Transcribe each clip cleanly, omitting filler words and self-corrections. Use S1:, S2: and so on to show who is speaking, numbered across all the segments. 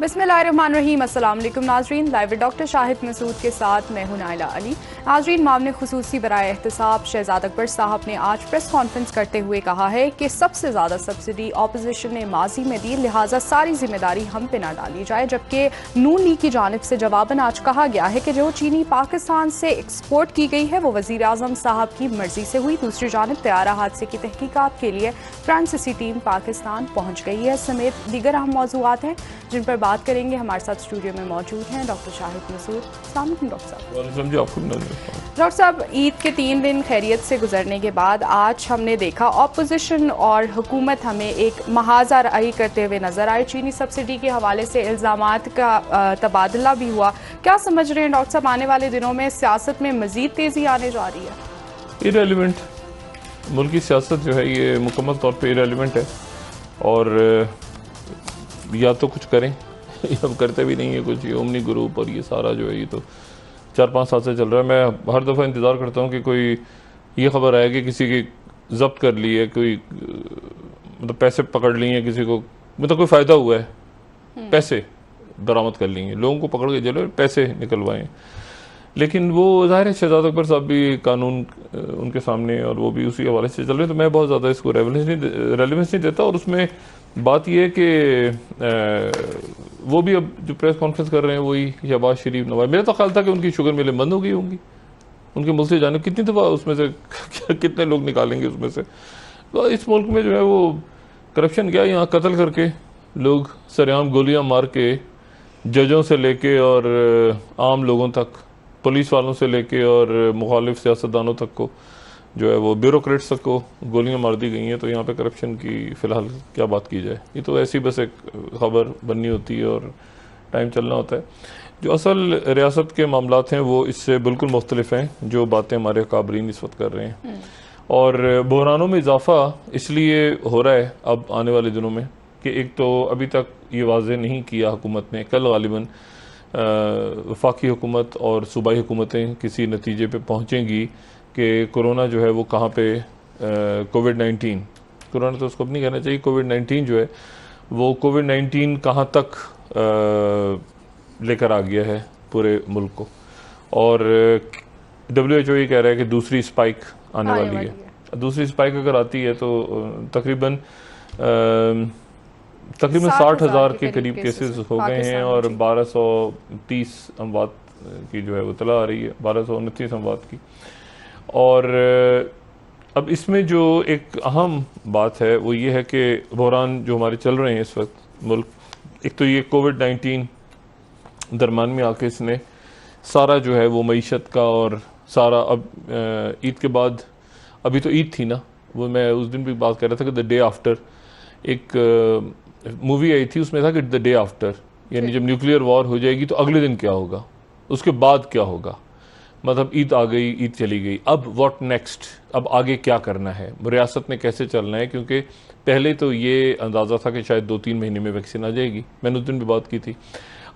S1: बिस्मिल्लाहिर्रहमानिर्रहीम। अस्सलाम वालेकुम नाजरीन, लाइव डॉक्टर शाहिद मसूद के साथ मैं हूं नाइला अली। नाजरीन, मामले खुसूसी बराए एहतसाब शहजाद अकबर साहब ने आज प्रेस कॉन्फ्रेंस करते हुए कहा है कि सबसे ज़्यादा सब्सिडी अपोजिशन ने माजी में दी, लिहाजा सारी जिम्मेदारी हम पे ना डाली जाए। जबकि नून लीग की जानिब से जवाबन आज कहा गया है कि जो चीनी पाकिस्तान से एक्सपोर्ट की गई है वो वज़ीर आज़म साहब की मर्जी से हुई। दूसरी जानिब तैयारा हादसे की तहकीकात के लिए फ्रांसीसी टीम पाकिस्तान पहुँच गई है समेत दीगर अहम मौज़ूआत हैं जिन पर बात करेंगे। हमारे साथ स्टूडियो में मौजूद हैं डॉक्टर शाहिद मसूद। अस्सलाम वालेकुम डॉक्टर साहब। ईद के 3 दिन खैरियत से गुजरने के बाद आज हमने देखा अपोजिशन और हुकूमत हमें एक महाजा राई करते हुए नजर आए। चीनी सब्सिडी के हवाले से इल्ज़ामात का तबादला भी हुआ। क्या समझ रहे हैं डॉक्टर साहब, आने वाले दिनों में सियासत में मजीद तेजी आने जा रही है?
S2: इरेलीवेंट मुल्की सियासत जो है ये मुकम्मल तौर पर इरेलीवेंट है और या तो कुछ करें या करते भी नहीं है कुछ। ये ओमनी ग्रुप और ये सारा जो है ये तो 4-5 साल से चल रहा है। मैं हर दफ़ा इंतज़ार करता हूँ कि कोई ये खबर आए कि किसी की जब्त कर ली है, कोई मतलब पैसे पकड़ लिए हैं, किसी को मतलब कोई फ़ायदा हुआ है, पैसे बरामद कर लिए हैं, लोगों को पकड़ के जेल में पैसे निकलवाए। लेकिन वो ज़ाहिर है शहजाद अकबर साहब भी कानून उनके सामने और वो भी उसी हवाले से चल रहे हैं, तो मैं बहुत ज़्यादा इसको रेलेवेंस नहीं देता। और उसमें बात यह है कि वो भी अब जो प्रेस कॉन्फ्रेंस कर रहे हैं वही शहबाज शरीफ नवाज, मेरा तो ख्याल था कि उनकी शुगर मिलें बंद हो गई होंगी, उनके मुल्क से जाने कितनी दफ़ा उसमें से कितने लोग निकालेंगे उसमें से। तो इस मुल्क में जो है वो करप्शन क्या, यहाँ कत्ल करके लोग सरेआम गोलियाँ मार के जजों से लेके और आम लोगों तक, पुलिस वालों से लेके और मुखालिफ सियासतदानों तक को जो है वो ब्यूरोक्रेट्स तक को गोलियां मार दी गई हैं। तो यहाँ पे करप्शन की फ़िलहाल क्या बात की जाए, ये तो ऐसी बस एक ख़बर बननी होती है और टाइम चलना होता है। जो असल रियासत के मामलात हैं वो इससे बिल्कुल मुख्तलिफ हैं जो बातें हमारे काबरीन इस वक्त कर रहे हैं। और बहरानों में इजाफा इसलिए हो रहा है अब आने वाले दिनों में कि एक तो अभी तक ये वाज़े नहीं किया हुकूमत ने, कल गालिबन वफाकी हुकूमत और सूबाई हुकूमतें किसी नतीजे पे पहुँचेंगी कि कोरोना जो है वो कहाँ पे कोविड-19, कोरोना तो उसको अब नहीं कहना चाहिए, कोविड-19 जो है वो कोविड-19 कहाँ तक लेकर आ गया है पूरे मुल्क को। और WHO ये कह रहा है कि दूसरी स्पाइक आने वाली है। दूसरी स्पाइक अगर आती है तो तकरीबन 60,000 के करीब केसेस हो गए हैं और 1230 अमवात की जो है वो तला आ रही है, 1229 अमवात की। और अब इसमें जो एक अहम बात है वो ये है कि बहरान जो हमारे चल रहे हैं इस वक्त मुल्क, एक तो ये कोविड-19 दरमियान में आके इसने सारा जो है वो मईशत का और सारा अब ईद के बाद, अभी तो ईद थी ना, वो मैं उस दिन भी बात कर रहा था कि द डे आफ्टर, एक मूवी आई थी उसमें था कि द डे आफ्टर, यानी जब न्यूक्लियर वॉर हो जाएगी तो अगले दिन क्या होगा, उसके बाद क्या होगा। मतलब ईद आ गई, ईद चली गई, अब व्हाट नेक्स्ट, अब आगे क्या करना है, रियासत ने कैसे चलना है। क्योंकि पहले तो ये अंदाज़ा था कि शायद 2-3 महीने में वैक्सीन आ जाएगी, मैंने उस दिन भी बात की थी।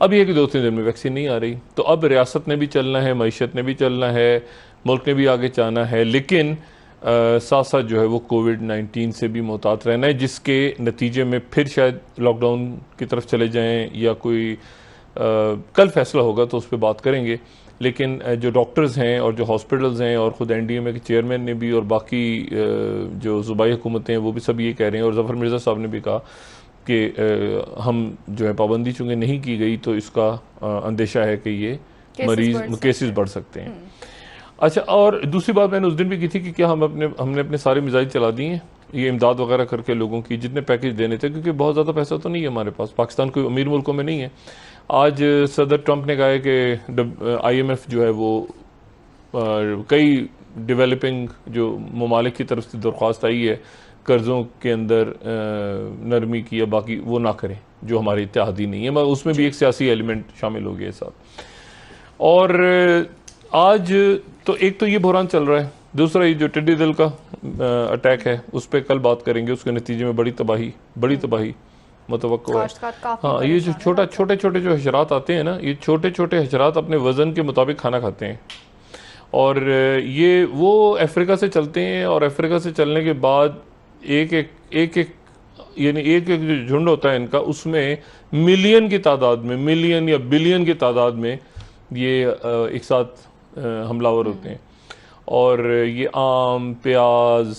S2: अब ये कि 2-3 दिन में वैक्सीन नहीं आ रही, तो अब रियासत ने भी चलना है, मईशत ने भी चलना है, मुल्क ने भी आगे जाना है, लेकिन साथ साथ जो है वो कोविड-19 से भी मोहतात रहना है, जिसके नतीजे में फिर शायद लॉकडाउन की तरफ चले जाएँ या कोई कल फैसला होगा तो उस पर बात करेंगे। लेकिन जो डॉक्टर्स हैं और जो हॉस्पिटल्स हैं और ख़ुद NDMA के चेयरमैन ने भी और बाकी जो सूबाई हुकूमतें हैं वो भी सब ये कह रहे हैं, और ज़फ़र मिर्ज़ा साहब ने भी कहा कि हम जो है पाबंदी चूँकि नहीं की गई तो इसका अंदेशा है कि ये केसेस बढ़ सकते हैं। अच्छा, और दूसरी बात मैंने उस दिन भी की थी कि क्या हमने अपने सारे मिज़ाइल चला दिए हैं, ये इमदाद वगैरह करके लोगों की जितने पैकेज देने थे, क्योंकि बहुत ज़्यादा पैसा तो नहीं है हमारे पास, पाकिस्तान कोई अमीर मुल्कों में नहीं है। आज सदर ट्रंप ने कहा है कि IMF जो है वो कई डेवलपिंग जो ममालिक की तरफ से दरख्वास्त आई है कर्ज़ों के अंदर नरमी की या बाकी वो ना करें जो हमारे इत्तेहादी नहीं है, मगर उसमें भी एक सियासी एलिमेंट शामिल हो गया साथ। और आज तो एक तो ये बहरान चल रहा है, दूसरा ये जो टिड्डी दल का अटैक है उस पर कल बात करेंगे, उसके नतीजे में बड़ी तबाही मुतवक्को है। हाँ, ये जो छोटे छोटे जो हशरात आते हैं ना, ये छोटे छोटे हशरात अपने वज़न के मुताबिक खाना खाते हैं और ये वो अफ्रीका से चलते हैं और अफ्रीका से चलने के बाद एक यानी एक एक जो झुंड होता है इनका, उसमें मिलियन की तादाद में, मिलियन या बिलियन की तादाद में ये एक साथ हमलावर होते हैं। और ये आम, प्याज,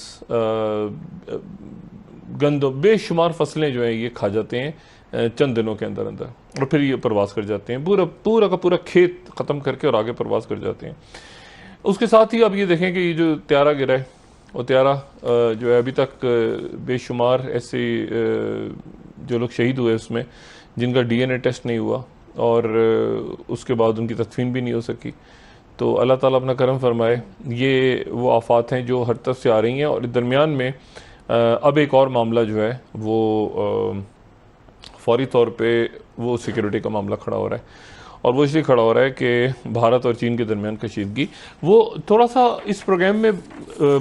S2: गंदम, बेशुमार फसलें जो हैं ये खा जाते हैं चंद दिनों के अंदर अंदर, और फिर ये प्रवास कर जाते हैं, पूरा का पूरा खेत ख़त्म करके और आगे प्रवास कर जाते हैं। उसके साथ ही आप ये देखें कि ये जो त्यारा गिरा है, वो त्यारा जो है अभी तक बेशुमार ऐसे जो लोग शहीद हुए उसमें, जिनका DNA टेस्ट नहीं हुआ और उसके बाद उनकी तदफीन भी नहीं हो सकी। तो अल्लाह ताला अपना करम फरमाए। ये वो आफात हैं जो हर तरफ से आ रही हैं। और दरमियान में अब एक और मामला जो है वो फौरी तौर पे वो सिक्योरिटी का मामला खड़ा हो रहा है, और वो इसलिए खड़ा हो रहा है कि भारत और चीन के दरमियान कशीदगी। वो थोड़ा सा इस प्रोग्राम में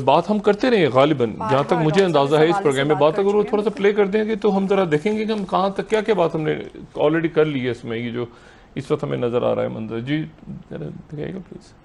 S2: बात हम करते रहे गालिबन, जहाँ तक मुझे अंदाज़ा है इस प्रोग्राम में बात अगर वो थोड़ा सा प्ले कर देंगे तो हम ज़रा देखेंगे कि हम कहाँ तक क्या क्या बात हमने ऑलरेडी कर ली है इसमें। ये जो इस वक्त हमें नज़र आ रहा है मंजर, जी जरा दिखाइएगा प्लीज़।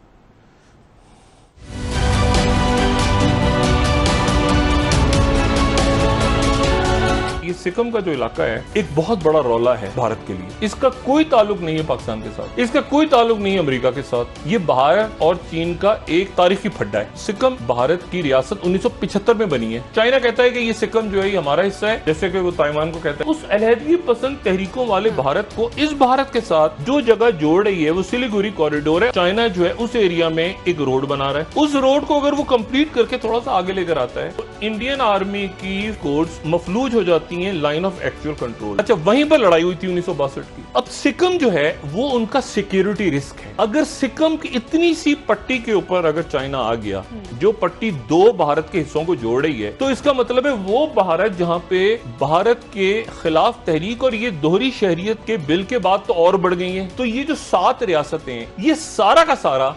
S2: ये सिक्किम का जो इलाका है एक बहुत बड़ा रौला है भारत के लिए। इसका कोई ताल्लुक नहीं है पाकिस्तान के साथ, इसका कोई ताल्लुक नहीं है अमेरिका के साथ। ये भारत और चीन का एक तारीखी फड्डा है। सिक्किम भारत की रियासत 1975 में बनी है। चाइना कहता है कि ये सिक्किम जो है ये हमारा हिस्सा है, जैसे कि वो ताइवान को कहता है। उस अलहदगी पसंद तहरीकों वाले भारत को इस भारत के साथ जो जगह जोड़ रही है वो सिलीगुड़ी कॉरिडोर है। चाइना जो है उस एरिया में एक रोड बना रहा है। उस रोड को अगर वो कंप्लीट करके थोड़ा सा आगे लेकर आता है तो इंडियन आर्मी की फोर्स मफलूज हो जाती है लाइन ऑफ एक्चुअल कंट्रोल। अच्छा, वहीं पर लड़ाई हुई थी 1962 की। अब सिक्किम जो है वो उनका सिक्योरिटी रिस्क है। अगर सिक्किम की इतनी सी पट्टी के ऊपर अगर चाइना आ गया, जो पट्टी दो भारत के हिस्सों को जोड़ रही है, तो इसका मतलब है वो भारत जहां पे भारत के खिलाफ तहरीक और ये दोहरी शहरियत के बिल के बाद तो और बढ़ गई है। तो ये जो 7 रियासतें, ये सारा का सारा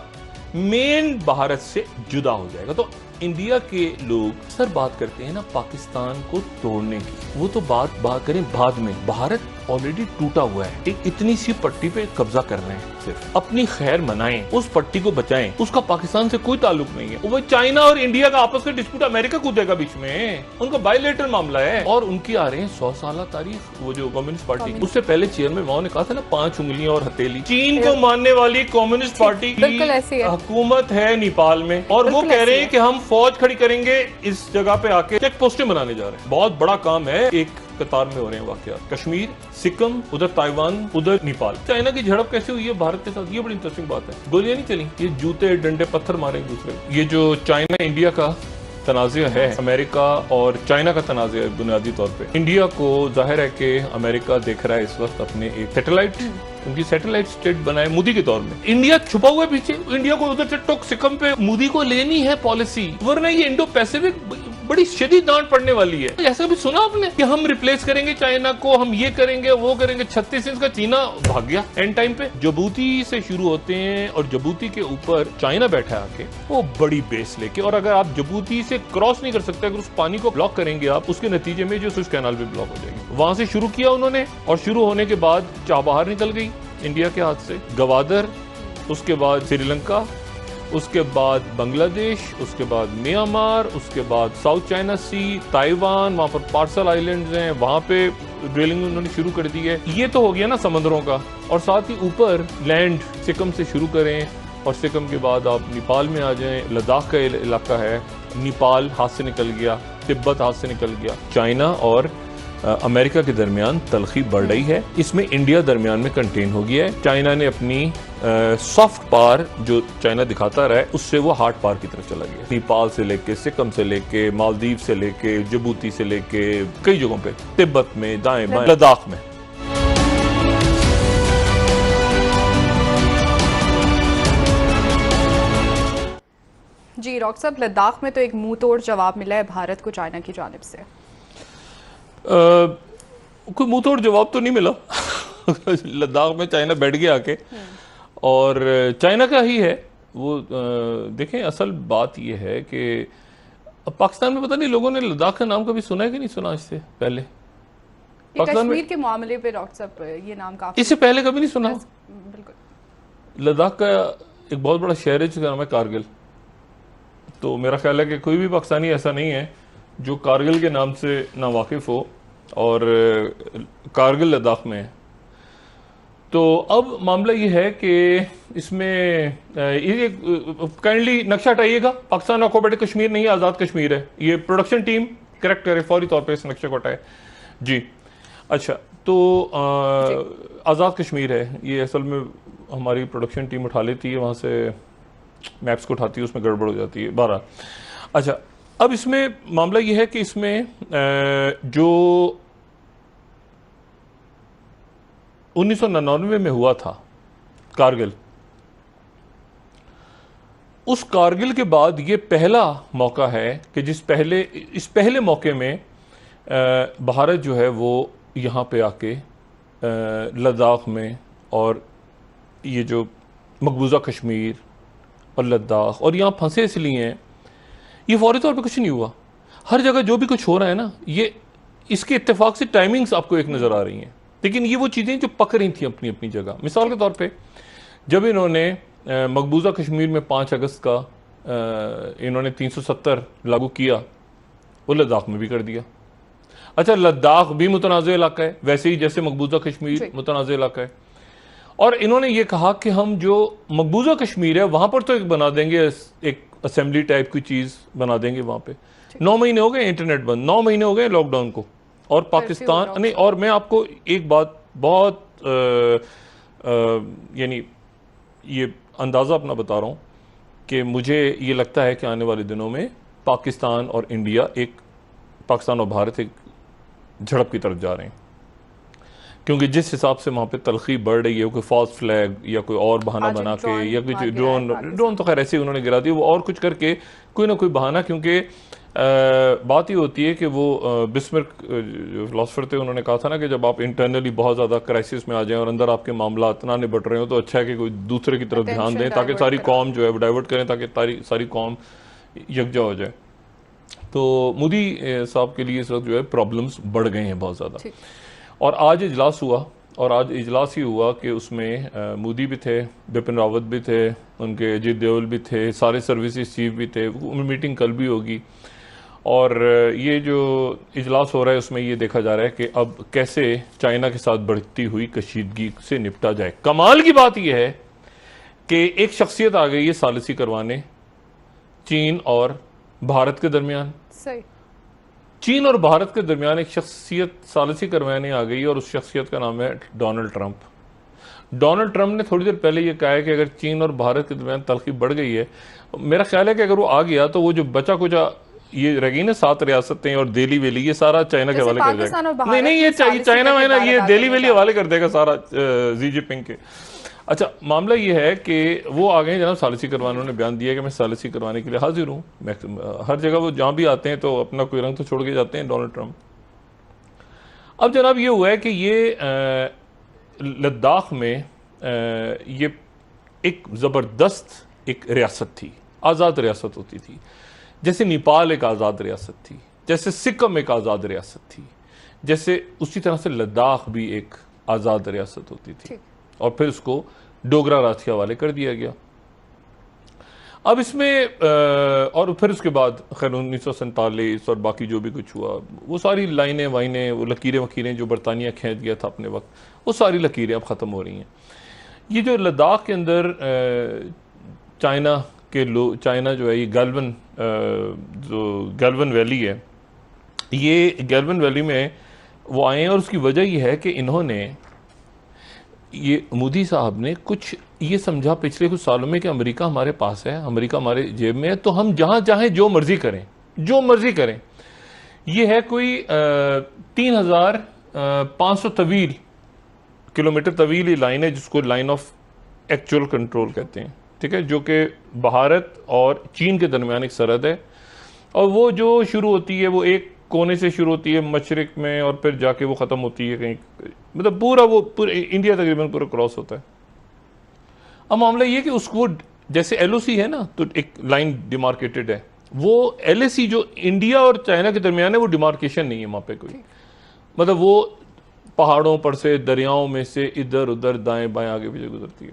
S2: मेन भारत से जुदा हो जाएगा। तो इंडिया के लोग सर बात करते हैं ना पाकिस्तान को तोड़ने की, वो तो बात करें बाद में। भारत ऑलरेडी टूटा हुआ है, एक इतनी सी पट्टी पे कब्जा कर रहे हैं। सिर्फ अपनी खैर मनाएं, उस पट्टी को बचाएं, उसका पाकिस्तान से कोई ताल्लुक नहीं है। वो चाइना और इंडिया का आपस में डिस्प्यूट, अमेरिका कूदेगा बीच में, उनका बायलेटरल मामला है। और उनकी आ रहे हैं 100 साल तारीख। वो जो कम्युनिस्ट पार्टी, उससे पहले चेयरमैन माओ ने कहा था ना 5 उंगलियां और हथेली। चीन को मानने वाली कम्युनिस्ट पार्टी की हुकूमत है नेपाल में, और वो कह रहे हैं कि हम फौज खड़ी करेंगे इस जगह पे आके, चेक पोस्टें बनाने जा रहे हैं। बहुत बड़ा काम है, एक कतार में हो रहे हैं वाकयात। कश्मीर, सिक्किम, उधर ताइवान, उधर नेपाल। चाइना की झड़प कैसे हुई है भारत के साथ, ये बड़ी इंटरेस्टिंग बात है। गोलियां नहीं चली, ये जूते डंडे पत्थर मारे एक दूसरे। ये जो चाइना इंडिया का तनाज़ा है, अमेरिका और चाइना का तनाज़ा है बुनियादी तौर पे। इंडिया को जाहिर है कि अमेरिका देख रहा है इस वक्त अपने एक सैटेलाइट, क्योंकि सैटेलाइट स्टेट बनाए मोदी के तौर में। इंडिया छुपा हुआ है पीछे। इंडिया को उधर से टोक सिक्किम पे मोदी को लेनी है पॉलिसी, वरना ये इंडो पैसिफिक बड़ी शदीद डांट पड़ने वाली है। ऐसा भी सुना आपने कि हम रिप्लेस करेंगे चाइना को, हम ये करेंगे वो करेंगे। 36 इंच का चीना भाग गया एंड टाइम पे। जबूती से शुरू होते हैं और जबूती के ऊपर चाइना बैठा है आके, वो बड़ी बेस लेके। और अगर आप जबूती से क्रॉस नहीं कर सकते, अगर उस पानी को ब्लॉक करेंगे आप, उसके नतीजे में जो सुएज कैनाल भी ब्लॉक हो जाएगी। वहां से शुरू किया उन्होंने, और शुरू होने के बाद चाबहार निकल गई इंडिया के हाथ से, गवादर, उसके बाद श्रीलंका, उसके बाद बांग्लादेश, उसके बाद म्यांमार, उसके बाद साउथ चाइना सी, ताइवान, वहां पर पार्सल आइलैंड्स हैं, वहां पे ड्रिलिंग उन्होंने शुरू कर दी है। ये तो हो गया ना समंदरों का। और साथ ही ऊपर लैंड सिक्किम से शुरू करें, और सिक्किम के बाद आप नेपाल में आ जाएं। लद्दाख का इलाका है, नेपाल हाथ से निकल गया, तिब्बत हाथ से निकल गया। चाइना और अमेरिका के दरमियान तलखी बढ़ रही है, इसमें इंडिया दरमियान में कंटेन हो गया है। चाइना ने अपनी सॉफ्ट पावर जो चाइना दिखाता रहा है, उससे वो हार्ड पावर की तरफ चला गया। नेपाल से लेके, सिक्किम से लेके, मालदीव से लेके, जबूती से लेके, कई जगहों पे, तिब्बत में, दाएं बाएं, लद्दाख में।
S1: जी डॉक्टर साहब, लद्दाख में तो एक मुंह तोड़ जवाब मिला है भारत को चाइना की जानिब से।
S2: कोई मुंह तोड़ जवाब तो नहीं मिला। लद्दाख में चाइना बैठ गया आके, और चाइना का ही है वो। देखें, असल बात ये है कि अब पाकिस्तान में पता नहीं लोगों ने लद्दाख का नाम कभी सुना है कि नहीं सुना इससे पहले।
S1: कश्मीर के मामले पे डॉक्टर साहब ये नाम काफी,
S2: इससे पहले कभी नहीं सुना।
S1: बिल्कुल।
S2: लद्दाख का एक बहुत बड़ा शहर है जिसका नाम है कारगिल। तो मेरा ख्याल है कि कोई भी पाकिस्तानी ऐसा नहीं है जो कारगिल के नाम से ना वाकिफ हो। और कारगिल लद्दाख में है। तो अब मामला ये है कि इसमें ये काइंडली नक्शा हटाइएगा, पाकिस्तान ऑक्युपाइड कश्मीर नहीं, आज़ाद कश्मीर है। ये प्रोडक्शन टीम करेक्ट करे, फौरी तौर पे इस नक्शे को हटाए जी। अच्छा, तो आज़ाद कश्मीर है ये, असल में हमारी प्रोडक्शन टीम उठा लेती है वहाँ से, मैप्स को उठाती है, उसमें गड़बड़ हो जाती है 12। अच्छा, अब इसमें मामला ये है कि इसमें जो 1999 में हुआ था कारगिल, उस कारगिल के बाद ये पहला मौका है कि इस पहले मौके में भारत जो है वो यहाँ पे आके लद्दाख में, और ये जो मकबूजा कश्मीर और लद्दाख और यहाँ फंसे इसलिए हैं, ये फौरी तौर पे कुछ नहीं हुआ। हर जगह जो भी कुछ हो रहा है ना, ये इसके इत्तेफाक से टाइमिंग्स आपको एक नज़र आ रही हैं, लेकिन ये वो चीज़ें जो पक रही थी अपनी अपनी जगह। मिसाल के तौर पे जब इन्होंने मकबूजा कश्मीर में 5 अगस्त का इन्होंने 370 लागू किया, वो लद्दाख में भी कर दिया। अच्छा, लद्दाख भी मुतनाज़ इलाका है, वैसे ही जैसे मकबूजा कश्मीर मुतनाज़ इलाका है। और इन्होंने ये कहा कि हम जो मकबूजा कश्मीर है वहाँ पर तो एक बना देंगे, एक असेंबली टाइप की चीज़ बना देंगे वहाँ पे। 9 महीने हो गए इंटरनेट बंद, 9 महीने हो गए लॉकडाउन को, और पाकिस्तान नहीं। और मैं आपको एक बात बहुत यानी ये अंदाज़ा अपना बता रहा हूँ कि मुझे ये लगता है कि आने वाले दिनों में पाकिस्तान और इंडिया, पाकिस्तान और भारत एक झड़प की तरफ जा रहे हैं, क्योंकि जिस हिसाब से वहाँ पे तलखी बढ़ रही है, कोई फॉल्स फ्लैग या कोई और बहाना बना के, या कुछ ड्रोन तो खैर ऐसे ही उन्होंने गिरा दिया, वो और कुछ करके कोई ना कोई बहाना। क्योंकि बात ये होती है कि वो बिस्मिर्क जो फिलोसफर थे, उन्होंने कहा था ना कि जब आप इंटरनली बहुत ज़्यादा क्राइसिस में आ जाएं और अंदर आपके मामला इतना निबट रहे हो, तो अच्छा है कि कोई दूसरे की तरफ ध्यान दें, ताकि सारी कौम जो है वो डाइवर्ट करें, ताकि सारी कौम यकजा हो जाए। तो मोदी साहब के लिए इस वक्त जो है प्रॉब्लम्स बढ़ गए हैं बहुत ज़्यादा। और आज इजलास हुआ, और आज इजलास ही हुआ कि उसमें मोदी भी थे, बिपिन रावत भी थे, उनके अजीत देओल भी थे, सारे सर्विसेज चीफ भी थे। मीटिंग कल भी होगी, और ये जो इजलास हो रहा है उसमें ये देखा जा रहा है कि अब कैसे चाइना के साथ बढ़ती हुई कशीदगी से निपटा जाए। कमाल की बात यह है कि एक शख्सियत आ गई है सालिसी करवाने चीन और भारत के दरमियान।
S1: सही,
S2: चीन और भारत के दरमियान एक शख्सियत सालिसी करवाने आ गई, और उस शख्सियत का नाम है डोनाल्ड ट्रंप। डोनाल्ड ट्रंप ने थोड़ी देर पहले ये कहा है कि अगर चीन और भारत के दरमियान तलखी बढ़ गई है, मेरा ख्याल है कि अगर वो आ गया तो वो जो बचा कुचा ये रही ना 7 रियासतें और दिल्ली वेली, ये सारा चाइना के हवाले कर देगा। नहीं, ये चाइना वाइना, ये दिल्ली वेली हवाले कर देगा सारा जी जिनपिंग के। अच्छा, मामला ये है कि वो आ गए जनाब सालिसी करवाने, उन्होंने बयान दिया कि मैं सालिसी करवाने के लिए हाजिर हूँ। हर जगह वो जहाँ भी आते हैं तो अपना कोई रंग तो छोड़ के जाते हैं डोनाल्ड ट्रंप। अब जनाब ये हुआ है कि ये लद्दाख में ये एक ज़बरदस्त एक रियासत थी, आज़ाद रियासत होती थी, जैसे नेपाल एक आज़ाद रियासत थी, जैसे सिक्किम एक आज़ाद रियासत थी, जैसे उसी तरह से लद्दाख भी एक आज़ाद रियासत होती थी, और फिर उसको डोगरा राज के हवाले कर दिया गया। अब इसमें और फिर उसके बाद खैर 1947 और बाकी जो भी कुछ हुआ, वो सारी लाइनें वाइनें, वो लकीरें वकीरें जो बरतानिया खींच गया था अपने वक्त, वो सारी लकीरें अब ख़त्म हो रही हैं। ये जो लद्दाख के अंदर चाइना जो है, ये गैल्वन वैली है, ये गैल्वन वैली में वो आए हैं, और उसकी वजह ये है कि इन्होंने, ये मोदी साहब ने कुछ ये समझा पिछले कुछ सालों में कि अमेरिका हमारे पास है, अमेरिका हमारे जेब में है, तो हम जहाँ चाहें जो मर्जी करें। ये है कोई 3500 किलोमीटर तवील ये लाइन है, जिसको लाइन ऑफ एक्चुअल कंट्रोल कहते हैं, ठीक है, जो कि भारत और चीन के दरमियान एक सरहद है। और वो जो शुरू होती है वो एक कोने से शुरू होती है मशरिक में, और फिर जाके वो ख़त्म होती है कहीं, मतलब पूरा इंडिया तकरीबन पूरा क्रॉस होता है। अब मामला ये कि उसको जैसे LOC है ना, तो एक लाइन डिमार्केटेड है, वो LAC जो इंडिया और चाइना के दरमियान है, वो डिमार्केशन नहीं है वहाँ पे कोई, मतलब वो पहाड़ों पर से, दरियाओं में से इधर उधर दाएं बाएं आगे पीछे गुजरती है।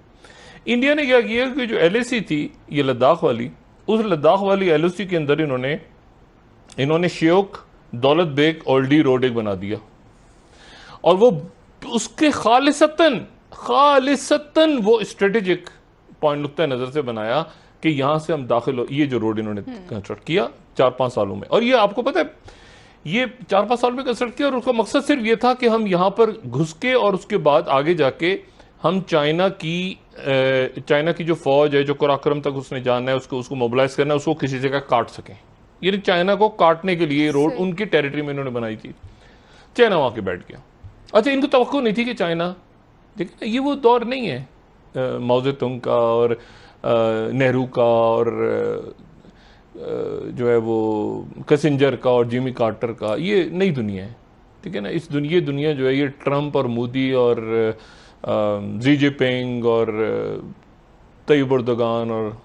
S2: इंडिया ने क्या किया कि जो LAC थी ये लद्दाख वाली, उस लद्दाख वाली LOC के अंदर इन्होंने श्योक दौलत बेग ओल्डी रोड एक बना दिया, और वो उसके खालिसतन वो स्ट्रेटेजिक पॉइंट नुक्ता नजर से बनाया कि यहां से हम दाखिल हो। ये जो रोड इन्होंने कंस्ट्रक्ट किया 4-5 सालों में, और ये आपको पता है ये 4-5 साल में कंस्ट्रक्ट किया, और उसका मकसद सिर्फ ये था कि हम यहां पर घुस के और उसके बाद आगे जाके हम चाइना की जो फौज है, जो कराक्रम तक उसने जाना है, उसको मोबिलाइज करना है, उसको किसी जगह काट सकें। ये चाइना को काटने के लिए रोड उनकी टेरिटरी में इन्होंने बनाई थी। चाइना वहां के बैठ गया। अच्छा, इनको तवक्को नहीं थी कि चाइना, देखिए ये वो दौर नहीं है माओ ज़ेतुंग का और नेहरू का और जो है वो किसिंजर का और जिमी कार्टर का। ये नई दुनिया है, ठीक है ना। इस दुनिया जो है ये ट्रंप और मोदी और जी जिनपिंग और तैयब एर्दोगान और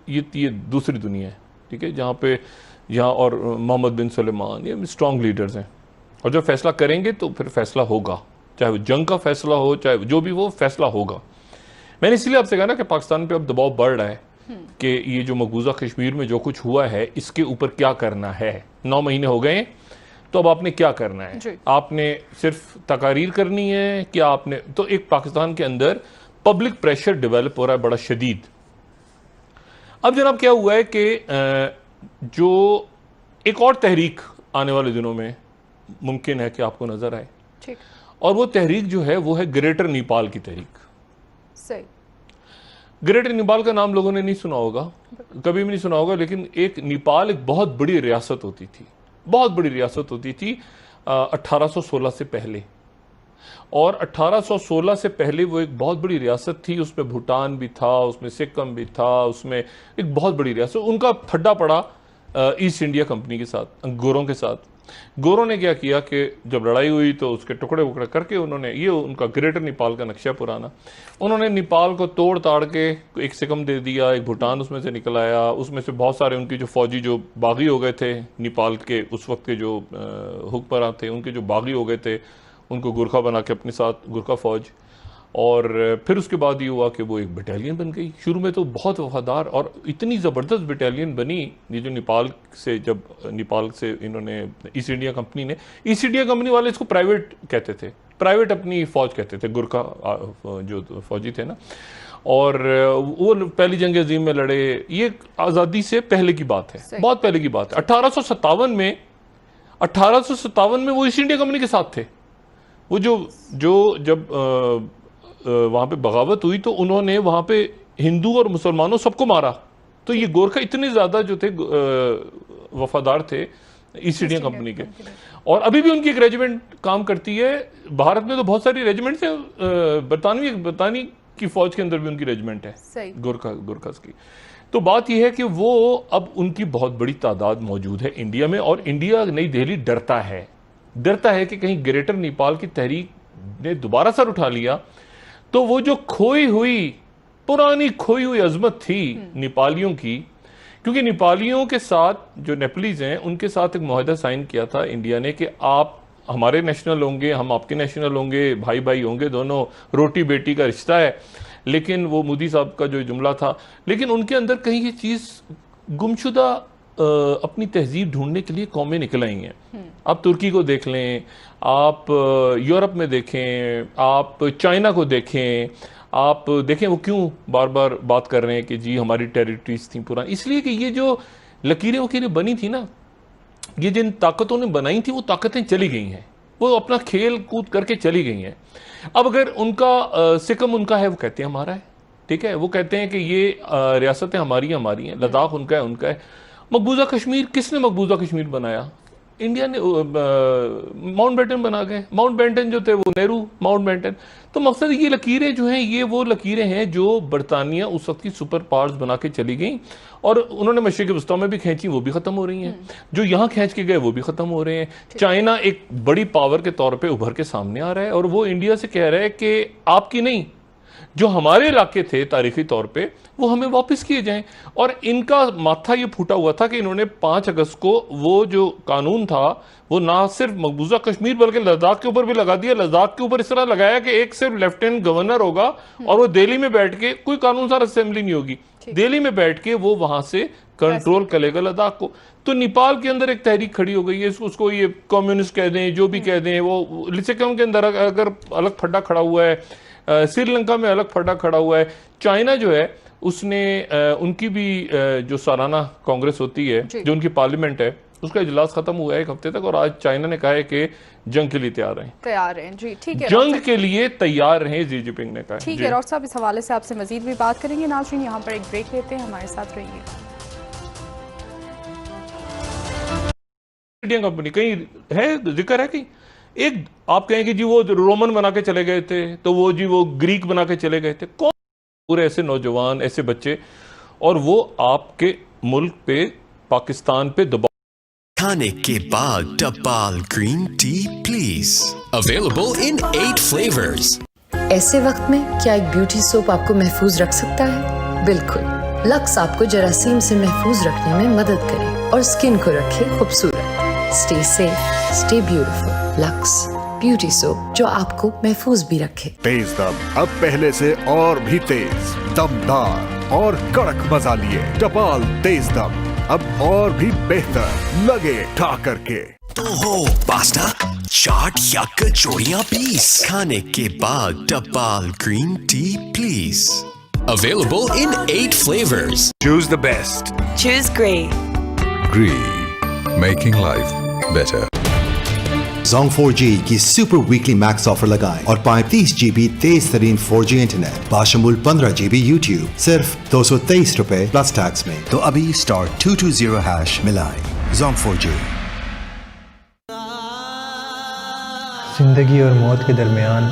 S2: ये दूसरी दुनिया है, ठीक है, जहाँ और मोहम्मद बिन सलेमान, ये स्ट्रॉन्ग लीडर्स हैं, और जो फैसला करेंगे तो फिर फैसला होगा, चाहे वो जंग का फैसला हो, चाहे जो भी वो फैसला होगा। मैंने इसलिए आपसे कहा ना कि पाकिस्तान पे अब दबाव बढ़ रहा है कि ये जो मकबूजा कश्मीर में जो कुछ हुआ है इसके ऊपर क्या करना है। 9 महीने हो गए, तो अब आपने क्या करना है? आपने सिर्फ तकारीर करनी है कि आपने, तो एक पाकिस्तान के अंदर पब्लिक प्रेशर डेवलप हो रहा है बड़ा शदीद। अब जनाब क्या हुआ है कि जो एक और तहरीक आने वाले दिनों में मुमकिन है कि आपको नजर आए, ठीक, और वो तहरीक जो है वो है ग्रेटर नेपाल की तहरीक।
S1: सही।
S2: ग्रेटर नेपाल का नाम लोगों ने नहीं सुना होगा, कभी भी नहीं सुना होगा, लेकिन नेपाल एक बहुत बड़ी रियासत होती थी, बहुत बड़ी रियासत होती थी 1816 से पहले। और 1816 से पहले वो एक बहुत बड़ी रियासत थी, उसमें भूटान भी था, उसमें सिक्किम भी था, उसमें एक बहुत बड़ी रियासत। उनका फड्डा पड़ा ईस्ट इंडिया कंपनी के साथ, गोरों के साथ। गोरों ने क्या किया कि जब लड़ाई हुई तो उसके टुकड़े वुकड़े करके उन्होंने, ये उनका ग्रेटर नेपाल का नक्शा पुराना, उन्होंने नेपाल को तोड़ ताड़ के एक सिक्किम दे दिया, एक भूटान उसमें से निकल आया, उसमें से बहुत सारे उनकी जो फौजी जो बागी हो गए थे नेपाल के उस वक्त के जो हुक्मरान थे, उनके जो बागी हो गए थे, उनको गुरखा बना के अपने साथ, गुरखा फौज। और फिर उसके बाद ये हुआ कि वो एक बटालियन बन गई। शुरू में तो बहुत वफादार और इतनी ज़बरदस्त बटालियन बनी, ये जो नेपाल से इन्होंने ईस्ट इंडिया कंपनी ने, ईस्ट इंडिया कंपनी वाले इसको प्राइवेट कहते थे, प्राइवेट अपनी फौज कहते थे, गुरखा जो फौजी थे ना, और वो पहली जंग अजीम में लड़े। ये आज़ादी से पहले की बात है, बहुत पहले की बात है। 1857 में वो ईस्ट इंडिया कंपनी के साथ थे। वो जब वहाँ पे बगावत हुई तो उन्होंने वहाँ पे हिंदू और मुसलमानों सबको मारा। तो ये गोरखा इतने ज़्यादा जो थे वफादार थे ईस्ट इंडिया कंपनी के, और अभी भी उनकी एक रेजिमेंट काम करती है। भारत में तो बहुत सारी रेजिमेंट्स हैं, बरतानी की फौज के अंदर भी उनकी रेजिमेंट है गोरखा की। तो बात यह है कि वो अब उनकी बहुत बड़ी तादाद मौजूद है इंडिया में, और इंडिया, नई दिल्ली डरता है कि कहीं ग्रेटर नेपाल की तहरीक ने दोबारा सर उठा लिया तो वो जो पुरानी खोई हुई अजमत थी नेपालियों की, क्योंकि नेपालियों के साथ जो नेपलीज हैं उनके साथ एक मुआहदा साइन किया था इंडिया ने कि आप हमारे नेशनल होंगे, हम आपके नेशनल होंगे, भाई भाई होंगे, दोनों रोटी बेटी का रिश्ता है। लेकिन वो मोदी साहब का जो जुमला था, लेकिन उनके अंदर कहीं ये चीज़ गुमशुदा अपनी तहजीब ढूंढने के लिए कौमें निकल आई हैं। आप तुर्की को देख लें, आप यूरोप में देखें, आप चाइना को देखें, आप देखें वो क्यों बार बार बात कर रहे हैं कि जी हमारी टेरिटरीज थी पुरानी, इसलिए कि ये जो लकीरें वकीरें बनी थी ना, ये जिन ताकतों ने बनाई थी वो ताकतें चली गई हैं, वो अपना खेल कूद करके चली गई हैं। अब अगर उनका सिक्किम उनका है, वो कहते हैं हमारा है, ठीक है, वो कहते हैं कि ये रियासतें हमारी हैं, लद्दाख उनका है। मकबूजा कश्मीर, किसने मकबूजा कश्मीर बनाया? इंडिया ने। माउंट बेटन बना गए, माउंट बेटन जो थे वो नेहरू माउंट बेटन। तो मकसद ये लकीरें जो हैं, ये वो लकीरें हैं जो बरतानिया उस वक्त की सुपर पावर्स बना के चली गई, और उन्होंने मशरिक़ वस्ता में भी खींची, वो भी खत्म हो रही हैं। जो यहाँ खींच के गए वो भी खत्म हो रहे हैं। चाइना एक बड़ी पावर के तौर पे उभर के सामने आ रहा है, और वो इंडिया से कह रहा है कि आपकी नहीं, जो हमारे इलाके थे तारीखी तौर पे, वो हमें वापस किए जाएं। और इनका माथा ये फूटा हुआ था कि इन्होंने 5 अगस्त को वो जो कानून था वो ना सिर्फ मकबूजा कश्मीर बल्कि लद्दाख के ऊपर भी लगा दिया। लद्दाख के ऊपर इस तरह लगाया कि एक सिर्फ लेफ्टिनेंट गवर्नर होगा और वो दिल्ली में बैठ के, कोई कानून सार असेंबली नहीं होगी, दिल्ली में बैठ के वो वहां से कंट्रोल कर लेगा लद्दाख को। तो नेपाल के अंदर एक तहरीक खड़ी हो गई है, उसको ये कम्युनिस्ट कह दें, जो भी कह दें, वो लिसेकम के अंदर अगर अलग फड्डा खड़ा हुआ है, श्रीलंका में अलग फड्डा खड़ा हुआ है, चाइना जो है उसने उनकी भी जो सालाना कांग्रेस होती है, जो उनकी पार्लियामेंट है, उसका इजलास खत्म हुआ है 1 हफ्ते तक, और आज चाइना ने कहा है कि जंग के लिए तैयार हैं
S1: जी, ठीक है,
S2: जंग के लिए तैयार हैं, शी जिनपिंग ने कहा।
S1: ठीक है डॉक्टर साहब, इस हवाले से आपसे मजीद भी बात करेंगे। नाज़रीन, यहाँ पर एक ब्रेक लेते हैं, हमारे साथ रहिए।
S2: इंडियन कंपनी कहीं है, जिक्र है कहीं एक, आप कहें कि जी वो रोमन बना के चले गए थे, तो वो जी वो ग्रीक बना के चले गए थे, कौन पूरे ऐसे नौजवान, ऐसे बच्चे, और वो आपके मुल्क पे, पाकिस्तान पे दबाव।
S3: खाने के बाद टपाल green tea please, available in 8 flavours.
S4: ऐसे वक्त में क्या एक ब्यूटी सोप आपको महफूज रख सकता है? बिल्कुल, लक्स आपको जरासीम से महफूज रखने में मदद करे और स्किन को रखे खूबसूरत। Stay safe, stay beautiful. Lux beauty soap, जो आपको महफूज भी रखे।
S5: तेज दम अब पहले से और भी तेज, दमदार और कड़क मजा लिए। टपाल तेज दम अब और भी बेहतर लगे ठा करके।
S3: तो हो पास्ता, चाट या कचौड़ियाँ प्लीज, खाने के बाद टपाल green tea please, available in 8 flavours.
S5: Choose the best.
S6: Choose Grey.
S7: Grey, making life better.
S8: Zong 4G की सुपर वीकली मैक्स ऑफर लगाएं और पाएं 30 GB तेज तरीन 4G इंटरनेट, बाशमूल 15 GB YouTube, सिर्फ 223 रुपए प्लस टैक्स में। तो अभी *220# मिलाएं। Zong 4G।
S9: जिंदगी और मौत के दरमियान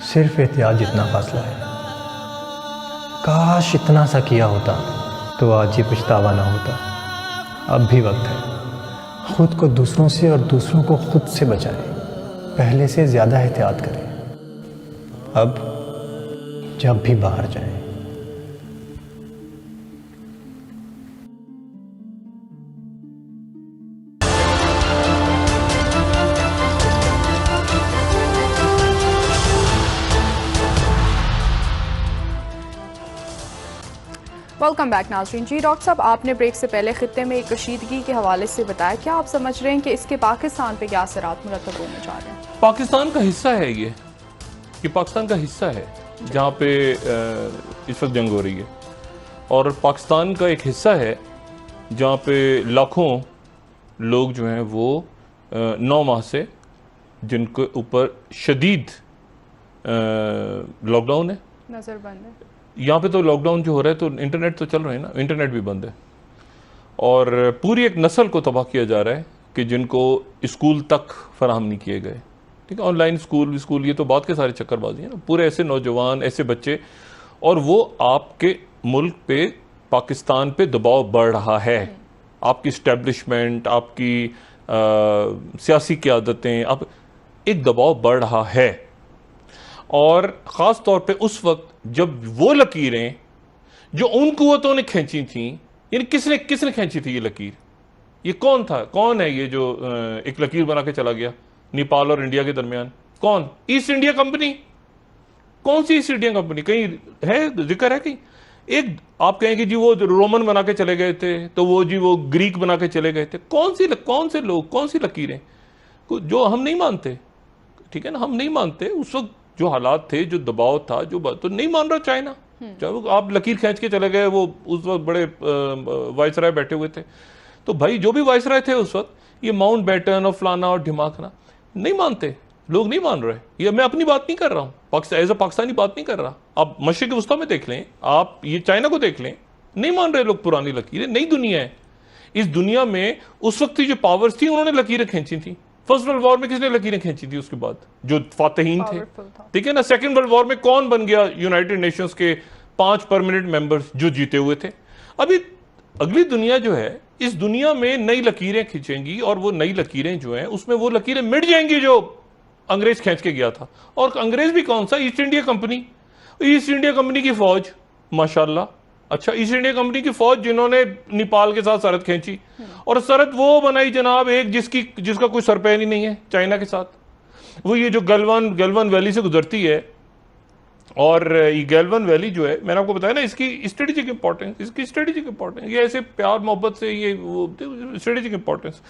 S9: सिर्फ एहतियात जितना फासला है। काश इतना सा किया होता तो आज ये पछतावा ना होता। अब भी वक्त है, खुद को दूसरों से और दूसरों को खुद से बचाएं। पहले से ज़्यादा एहतियात करें अब जब भी बाहर जाएं।
S1: वेलकम बैक नाज़रीन। जी डॉक्टर साहब, आपने ब्रेक से पहले खित्ते में कशीदगी के हवाले से बताया, क्या आप समझ रहे हैं कि इसके पाकिस्तान पे क्या असरात मुरतब होने जा रहे हैं?
S2: पाकिस्तान का हिस्सा है ये पाकिस्तान का हिस्सा है जहाँ पे इस वक्त जंग हो रही है, और पाकिस्तान का एक हिस्सा है जहाँ पे लाखों लोग जो हैं वो 9 माह से, जिनके ऊपर शदीद लॉकडाउन है,
S1: नजरबंद है।
S2: यहाँ पे तो लॉकडाउन जो हो रहा है तो इंटरनेट तो चल रहे हैं ना, इंटरनेट भी बंद है, और पूरी एक नस्ल को तबाह किया जा रहा है कि जिनको स्कूल तक फराहम नहीं किए गए। ठीक है, ऑनलाइन स्कूल ये तो बात के सारे चक्करबाजी है ना, पूरे ऐसे नौजवान, ऐसे बच्चे, और वो आपके मुल्क पे, पाकिस्तान पे दबाव बढ़ रहा है। आपकी इस्टेब्लिशमेंट, आपकी सियासी क़यादतें, आप एक दबाव बढ़ रहा है, और ख़ास तौर पे उस वक्त जब वो लकीरें जो उन कुव्वतों ने खींची थी, यानी किसने खींची थी ये लकीर? ये कौन था? कौन है ये जो एक लकीर बना के चला गया नेपाल और इंडिया के दरमियान? कौन? East India company. कौन सी ईस्ट इंडिया कंपनी? कहीं है, जिक्र है कहीं एक, आप कहें कि जी वो रोमन बना के चले गए थे, तो वो जी वो ग्रीक बना के चले गए थे। कौन से लोग, कौन सी लकीरें जो हम नहीं मानते? ठीक है ना, हम नहीं मानते। उस वक्त जो हालात थे, जो दबाव था, जो बात, तो नहीं मान रहा चाइना। चाहे आप लकीर खींच के चले गए, वो उस वक्त बड़े वायसराय बैठे हुए थे, तो भाई जो भी वायसराय थे उस वक्त, ये माउंट बैटन और फलाना और ढिमाकना नहीं मानते, लोग नहीं मान रहे। ये मैं अपनी बात नहीं कर रहा हूँ, एज अ पाकिस्तानी बात नहीं कर रहा। आप मशरिक वस्ता में देख लें, आप ये चाइना को देख लें, नहीं मान रहे लोग पुरानी लकीरें। नई दुनिया है, इस दुनिया में उस वक्त की जो पावर्स थी उन्होंने लकीरें खींची थी। फर्स्ट वर्ल्ड वॉर में किसने लकीरें खींची थी? उसके बाद जो फातहीन थे, ठीक है ना। सेकंड वर्ल्ड वॉर में कौन बन गया यूनाइटेड नेशंस के 5 परमानेंट मेंबर्स जो जीते हुए थे? अभी अगली दुनिया जो है, इस दुनिया में नई लकीरें खींचेंगी, और वो नई लकीरें जो हैं उसमें वो लकीरें मिट जाएंगी जो अंग्रेज खींच के गया था। और अंग्रेज भी कौन सा? East India company. East India company की फौज, माशाल्लाह, अच्छा, ईस्ट इंडिया कंपनी की फौज जिन्होंने नेपाल के साथ सरहद खींची, और सरहद वो बनाई जनाब एक जिसका कोई सरपैन ही नहीं है चाइना के साथ। वो ये जो गलवान वैली से गुजरती है, और ये गैल्वन वैली जो है, मैंने आपको बताया ना, इसकी स्ट्रेटेजिक इंपॉर्टेंस, ये ऐसे प्यार मोहब्बत से ये स्ट्रेटेजिक इंपॉर्टेंस।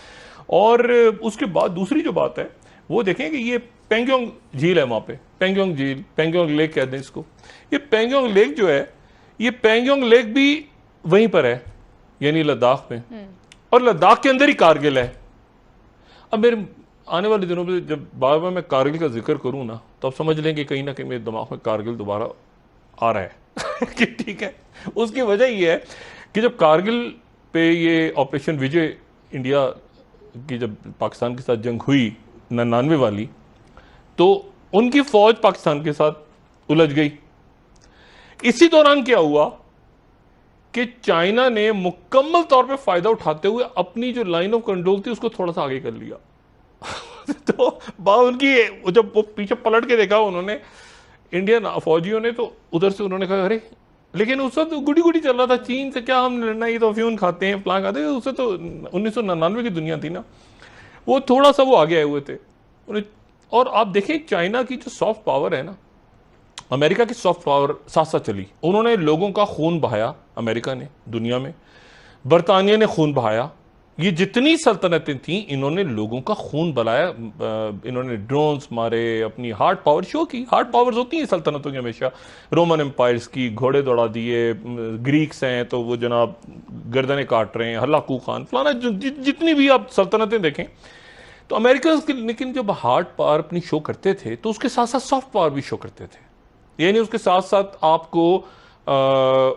S2: और उसके बाद दूसरी जो बात है वो देखें कि ये पेंगोंग झील है, वहाँ पे पेंगोंग झील, पेंगोंग लेक कहते हैं इसको। ये पेंगोंग लेक जो है, ये पेंगोंग लेक भी वहीं पर है, यानी लद्दाख में, और लद्दाख के अंदर ही कारगिल है। अब मेरे आने वाले दिनों में जब बार बार मैं कारगिल का जिक्र करूं ना, तो आप समझ लें कि कहीं ना कहीं मेरे दिमाग में कारगिल दोबारा आ रहा है कि ठीक है। उसकी वजह ये है कि जब कारगिल पे ये ऑपरेशन विजय इंडिया की जब पाकिस्तान के साथ जंग हुई 99 वाली, तो उनकी फौज पाकिस्तान के साथ उलझ गई। इसी दौरान क्या हुआ कि चाइना ने मुकम्मल तौर पे फायदा उठाते हुए अपनी जो लाइन ऑफ कंट्रोल थी उसको थोड़ा सा आगे कर लिया। तो उनकी जब वो पीछे पलट के देखा उन्होंने, इंडियन फौजियों ने, तो उधर से उन्होंने कहा अरे, लेकिन उस वक्त गुड़ी गुड़ी चल रहा था, चीन से क्या हम लड़ना, ये तो अफ्यून खाते हैं, प्लान खाते हैं, उससे तो 1999 की दुनिया थी ना, वो थोड़ा सा वो आगे आए हुए थे। और आप देखें चाइना की जो सॉफ्ट पावर है ना, अमेरिका की सॉफ्ट पावर साथ साथ चली। उन्होंने लोगों का खून बहाया, अमेरिका ने दुनिया में, बरतानिया ने खून बहाया, ये जितनी सल्तनतें थीं इन्होंने लोगों का खून बहाया, इन्होंने ड्रोन्स मारे, अपनी हार्ड पावर शो की। हार्ड पावर्स होती हैं सल्तनतों की हमेशा, रोमन एम्पायर्स की, घोड़े दौड़ा दिए, ग्रीक्स हैं तो वो जनाब गर्दनें काट रहे हैं, हल्लाकू खान फलाना, जितनी भी आप सल्तनतें देखें, तो अमेरिकन लेकिन जब हार्ड पावर अपनी शो करते थे तो उसके साथ साथ सॉफ्ट पावर भी शो करते थे। यानी उसके साथ साथ आपको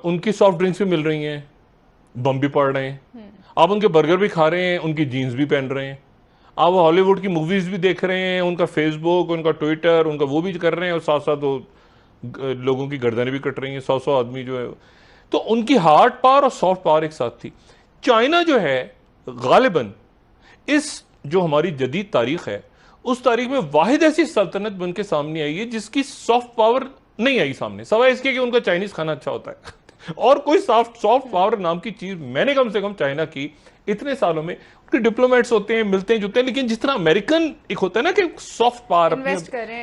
S2: उनकी सॉफ्ट ड्रिंक्स भी मिल रही हैं, बम भी पड़ रहे हैं, आप उनके बर्गर भी खा रहे हैं, उनकी जीन्स भी पहन रहे हैं, आप हॉलीवुड की मूवीज भी देख रहे हैं, उनका फेसबुक, उनका ट्विटर, उनका वो भी कर रहे हैं, और साथ साथ वो लोगों की गर्दनें भी कट रही हैं, 100 आदमी जो है। तो उनकी हार्ड पावर और सॉफ्ट पावर एक साथ थी। चाइना जो है गालिबन इस जो हमारी जदीद तारीख है उस तारीख में वाहिद ऐसी सल्तनत बन के सामने आई है जिसकी सॉफ्ट पावर नहीं आई सामने, सवाए इसके कि उनका चाइनीज खाना अच्छा होता है। और कोई सॉफ्ट पावर नाम की चीज मैंने कम से कम चाइना की इतने सालों में, उनके डिप्लोमेट्स होते हैं, मिलते हैं जुलते हैं, लेकिन जिस तरह अमेरिकन एक होता है ना कि सॉफ्ट पावर,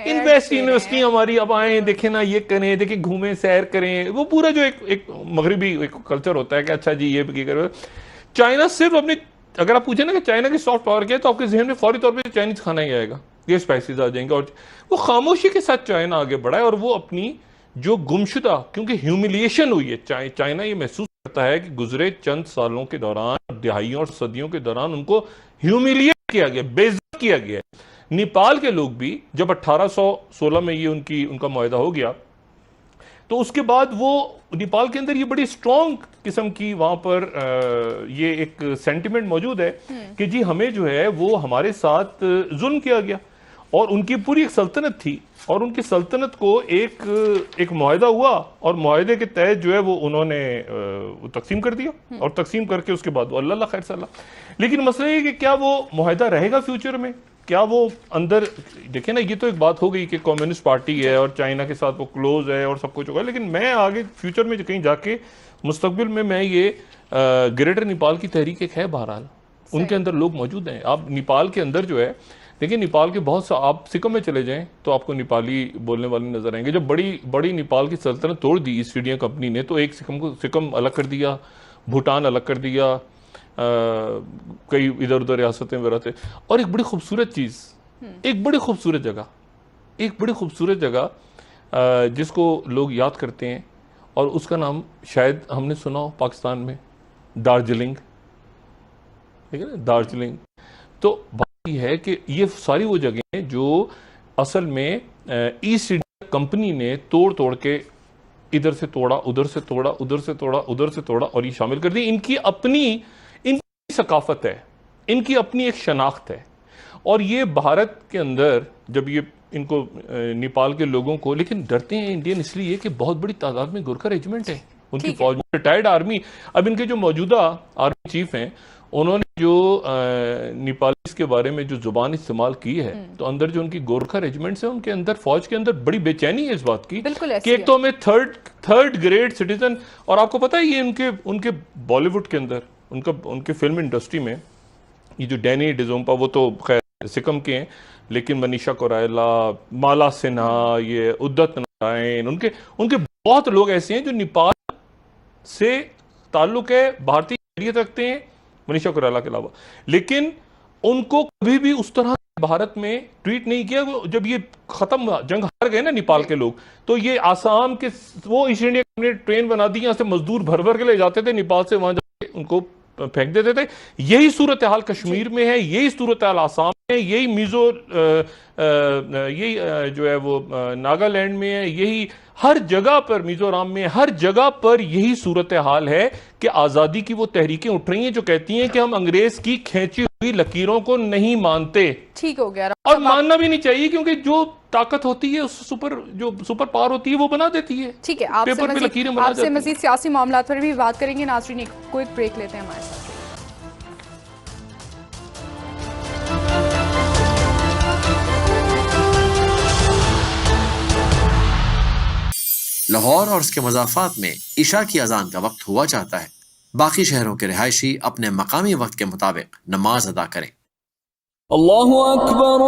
S2: यूनिवर्सिटी हमारी, अब आए देखें ना, ये करें, देखें, घूमें, सैर करें, वो पूरा जो एक मगरबी एक कल्चर होता है कि अच्छा जी ये करो। चाइना सिर्फ अपनी, अगर आप पूछे ना कि चाइना की सॉफ्ट पावर क्या है, तो आपके जहन में फौरी तौर पर चाइनीज खाना ही आएगा, ये स्पाइसेस आ जाएंगे। और वो खामोशी के साथ चाइना आगे बढ़ा है, और वो अपनी जो गुमशुदा, क्योंकि ह्यूमिलिएशन हुई है, चाइना ये महसूस करता है कि गुजरे चंद सालों के दौरान, दहाइयों और सदियों के दौरान उनको ह्यूमिलिएट किया गया, बेइज्जत किया गया। नेपाल के लोग भी जब 1816 में ये उनका मुआहदा हो गया, तो उसके बाद वो नेपाल के अंदर ये बड़ी स्ट्रॉन्ग किस्म की वहां पर ये एक सेंटिमेंट मौजूद है कि जी हमें जो है वो हमारे साथ जुल्म किया गया, और उनकी पूरी एक सल्तनत थी, और उनकी सल्तनत को एक मुआहदा हुआ, और मुआहदे के तहत जो है वो उन्होंने तकसीम कर दिया, और तकसीम करके उसके बाद वो अल्लाह खैर सल्लाह। लेकिन मसला ये कि क्या वो मुआहदा रहेगा फ्यूचर में, क्या वो अंदर, देखिए ना, ये तो एक बात हो गई कि कम्युनिस्ट पार्टी है और चाइना के साथ वो क्लोज है और सब कुछ होगा, लेकिन मैं आगे फ्यूचर में कहीं जाके मुस्तकबिल में मैं ये ग्रेटर नेपाल की तहरीक एक है, बहरहाल उनके अंदर लोग मौजूद हैं। आप नेपाल के अंदर जो है, देखिए नेपाल के बहुत सा, आप सिक्किम में चले जाएं तो आपको नेपाली बोलने वाले नजर आएंगे। जब बड़ी नेपाल की सल्तनत तोड़ दी ईस्ट इंडिया कंपनी ने, तो एक सिक्किम अलग कर दिया, भूटान अलग कर दिया, कई इधर उधर रियासतें वगैरह थे। और एक बड़ी खूबसूरत चीज़, एक बड़ी खूबसूरत जगह जिसको लोग याद करते हैं, और उसका नाम शायद हमने सुना हो पाकिस्तान में, दार्जिलिंग, ठीक है ना, दार्जिलिंग। तो बात यह है कि ये सारी वो जगह हैं जो असल में ईस्ट इंडिया कंपनी ने तोड़ के इधर से तोड़ा, उधर से तोड़ा, उधर से तोड़ा, उधर से तोड़ा, और ये शामिल कर दी। इनकी अपनी सकाफत है, इनकी अपनी एक शनाख्त है, और ये भारत के अंदर जब ये इनको नेपाल के लोगों को, लेकिन डरते हैं इंडियन इसलिए कि बहुत बड़ी तादाद में गोरखा रेजिमेंट है उनकी फौज में, रिटायर्ड आर्मी। अब इनके जो मौजूदा आर्मी चीफ हैं, उन्होंने जो नेपालीज के बारे में जो जुबान इस्तेमाल की है, तो अंदर जो उनकी गोरखा रेजिमेंट्स है, उनके अंदर, फौज के अंदर बड़ी बेचैनी है इस बात की कि एक तो हमें थर्ड ग्रेड सिटीजन, और आपको पता है ये उनके बॉलीवुड के अंदर, उनके फिल्म इंडस्ट्री में ये जो डैनी डिजोम्पा, वो तो खैर सिक्किम के हैं, लेकिन मनीषा कोइराला, माला सिन्हा, ये उद्दत उनके उनके बहुत लोग ऐसे हैं जो नेपाल से ताल्लुक है, भारतीय शरीयत रखते हैं, मनीषा कोइराला के अलावा, लेकिन उनको कभी भी उस तरह भारत में ट्वीट नहीं किया। जब ये खत्म जंग हार गए ना नेपाल के लोग, तो ये आसाम के वो ईस्ट इंडिया कंपनी ट्रेन बना दी, यहाँ से मजदूर भर भर के ले जाते थे नेपाल से, वहां जाके उनको फेंक देते थे। यही सूरत हाल कश्मीर में है, यही सूरत हाल आसाम में, यही मिजो यही जो है वो नागालैंड में है, यही हर जगह पर, मिजोरम में, हर जगह पर यही सूरत हाल है कि आज़ादी की वो तहरीकें उठ रही हैं जो कहती हैं कि हम अंग्रेज की खींची हुई लकीरों को नहीं मानते।
S1: ठीक हो गया,
S2: और मानना भी नहीं चाहिए, क्योंकि जो ताकत होती है उस सुपर पावर होती है वो बना देती है।
S1: ठीक है, आपसे मजीद सियासी मामला पर भी बात करेंगे। नाज़रीन, एक क्विक ब्रेक लेते हैं, हमारे साथ।
S6: लाहौर और उसके मज़ाफ़ात में इशा की अजान का वक्त हुआ चाहता है। बाकी शहरों के रिहायशी अपने मकामी वक्त के मुताबिक नमाज अदा करें।
S10: अल्लाहु अकबर।